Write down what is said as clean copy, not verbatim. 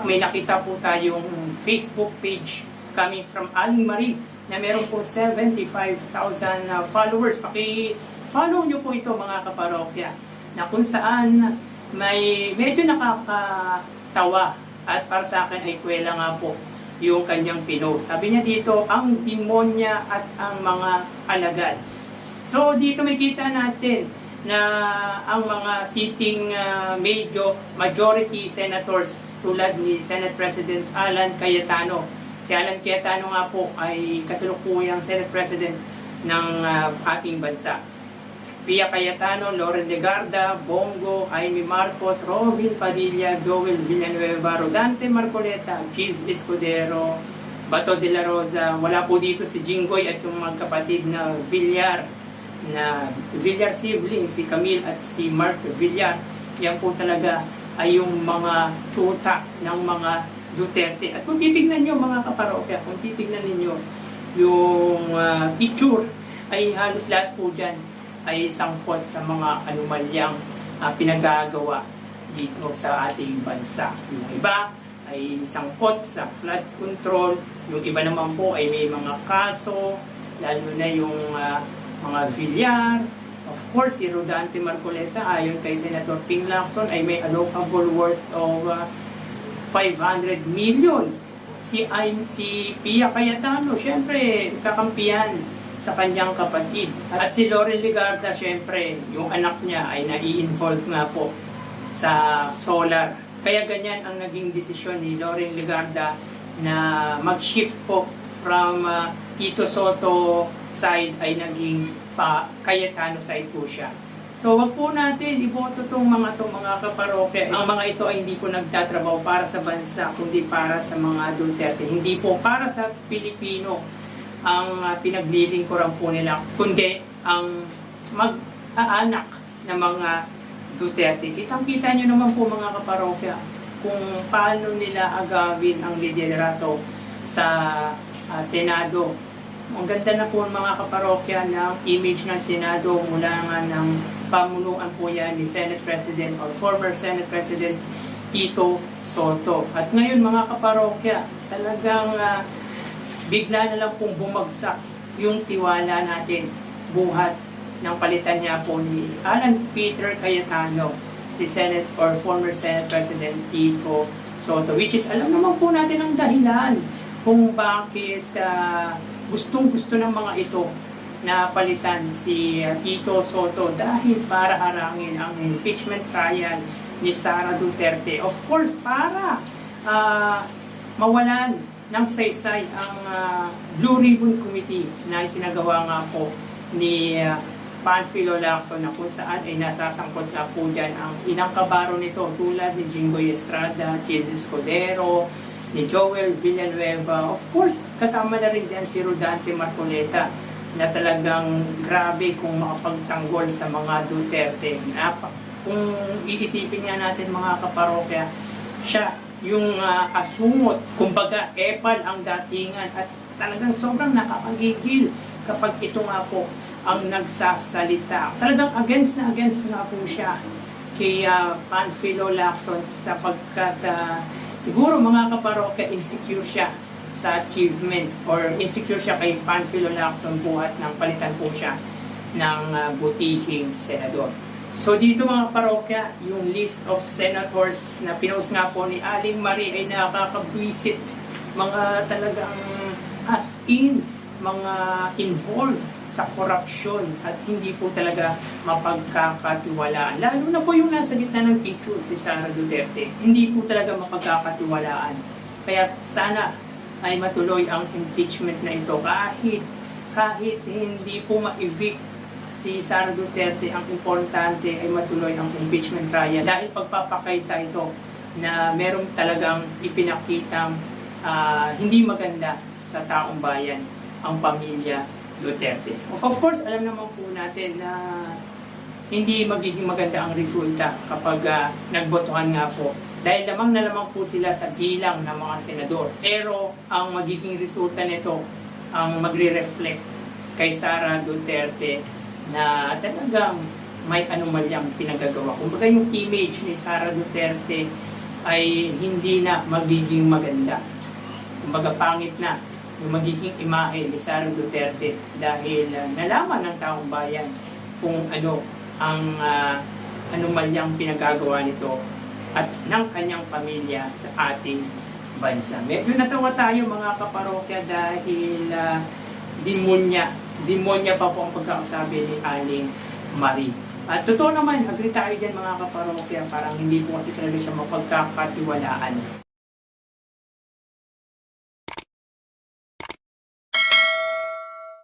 May nakita po tayong Facebook page coming from Aling Marie na meron po 75,000 followers. Paki-follow nyo po ito mga kaparokya, na kung saan may medyo nakakatawa at para sa akin ay kwela nga po yung kanyang pinost. Sabi niya dito, ang demonya at ang mga alagad. So dito may kita natin na ang mga sitting majority senators tulad ni Senate President Alan Cayetano. Si Alan Cayetano nga po ay kasalukuyang Senate President ng ating bansa. Pia Cayetano, Loren Legarda, Bongo, Jaime Marcos, Robin Padilla, Joel Villanueva, Rodante Marcoleta, Cheese Escudero, Bato de la Rosa. Wala po dito si Jinggoy at yung magkapatid na Villar siblings, si Camille at si Mark Villar. Yan po talaga ay yung mga tuta ng mga Duterte. At kung titignan nyo mga kaparokya, kung titignan ninyo yung picture, ay halos lahat po dyan ay sangkot sa mga anomalyang pinagagawa dito sa ating bansa. Yung iba ay sangkot sa flood control, yung iba naman po ay may mga kaso, lalo na yung mga Villar. Of course, si Rodante Marcoleta, ayon kay Senator Ping Lacson, ay may allocable worth of 500 million. Si Pia Cayetano, syempre, kakampiyan sa kanyang kapatid. At si Loren Legarda, syempre, yung anak niya ay nai-involve nga po sa solar. Kaya ganyan ang naging desisyon ni Loren Legarda na mag-shift po from Tito Soto side ay naging Cayetano side po siya. So wag po natin iboto tong mga kaparokya. Ang mga ito ay hindi po nagtatrabaho para sa bansa, kundi para sa mga Duterte. Hindi po para sa Pilipino ang pinaglilingkuran po nila, kundi ang mag-aanak ng mga Duterte. Kitang-kita nyo naman po mga kaparokya kung paano nila agawin ang liderato sa Senado. Ang ganda na po mga kaparokya ng image ng Senado mula nga ng pamunuan po yan ni Senate President or former Senate President Tito Soto. At ngayon mga kaparokya, talagang bigla na lang pong bumagsak yung tiwala natin buhat ng palitan niya po ni Alan Peter Cayetano, si Senate or former Senate President Tito Soto, which is alam naman po natin ang dahilan kung bakit gustong-gusto ng mga ito na palitan si Tito Soto dahil para harangin ang impeachment trial ni Sara Duterte. Of course, para mawalan ng saysay ang Blue Ribbon Committee na isinagawa nga po ni Panfilo Lacson, na kung saan ay nasasangkot na po dyan ang inang kabaro nito tulad ni Jinggoy Estrada, Cheese Escudero, ni Joel Villanueva. Of course, kasama na rin dyan si Rodante Marcoleta na talagang grabe kung makapagtanggol sa mga Duterte. Kung iisipin nga natin mga kaparokya, siya yung asungot, kumbaga epal ang datingan at talagang sobrang nakakagigil kapag ito nga po ang nagsasalita. Talagang against na against nga po siya kay Panfilo Lacson sapagkat siguro mga kaparokya, insecure siya sa achievement or insecure siya kay Panfilo Lacson buhat ng palitan po siya ng butihing senador. So dito mga kaparokya, yung list of senators na pinost nga po ni Aling Marie ay nakakabwisit, mga talagang as in, mga involved sa korupsyon at hindi po talaga mapagkakatiwalaan. Lalo na po yung nasa gitna ng picture, si Sara Duterte. Hindi po talaga mapagkakatiwalaan. Kaya sana ay matuloy ang impeachment na ito kahit hindi po ma-evict si Sara Duterte. Ang importante ay matuloy ang impeachment trial dahil pagpapakita ito na merong talagang ipinakitang hindi maganda sa taong bayan ang pamilya Duterte. Of course, alam naman po natin na hindi magiging maganda ang resulta kapag nagbotohan nga po. Dahil lamang na lamang po sila sa bilang ng mga senador. Pero ang magiging resulta nito, ang magre-reflect kay Sara Duterte na talagang may anomalyang pinagagawa. Kumbaga yung image ni Sara Duterte ay hindi na magiging maganda. Kumbaga pangit na yung magiging imahe ni Sara Duterte dahil nalaman ng taong bayan kung ano ang anomalyang pinagagawa nito at ng kanyang pamilya sa ating bansa. Medyo natawa tayo mga kaparokya dahil demonya pa po ang pagkakasabi ni Aling Marie. At totoo naman, agree tayo dyan mga kaparokya, parang hindi po kasi talaga siya mapagkakatiwalaan.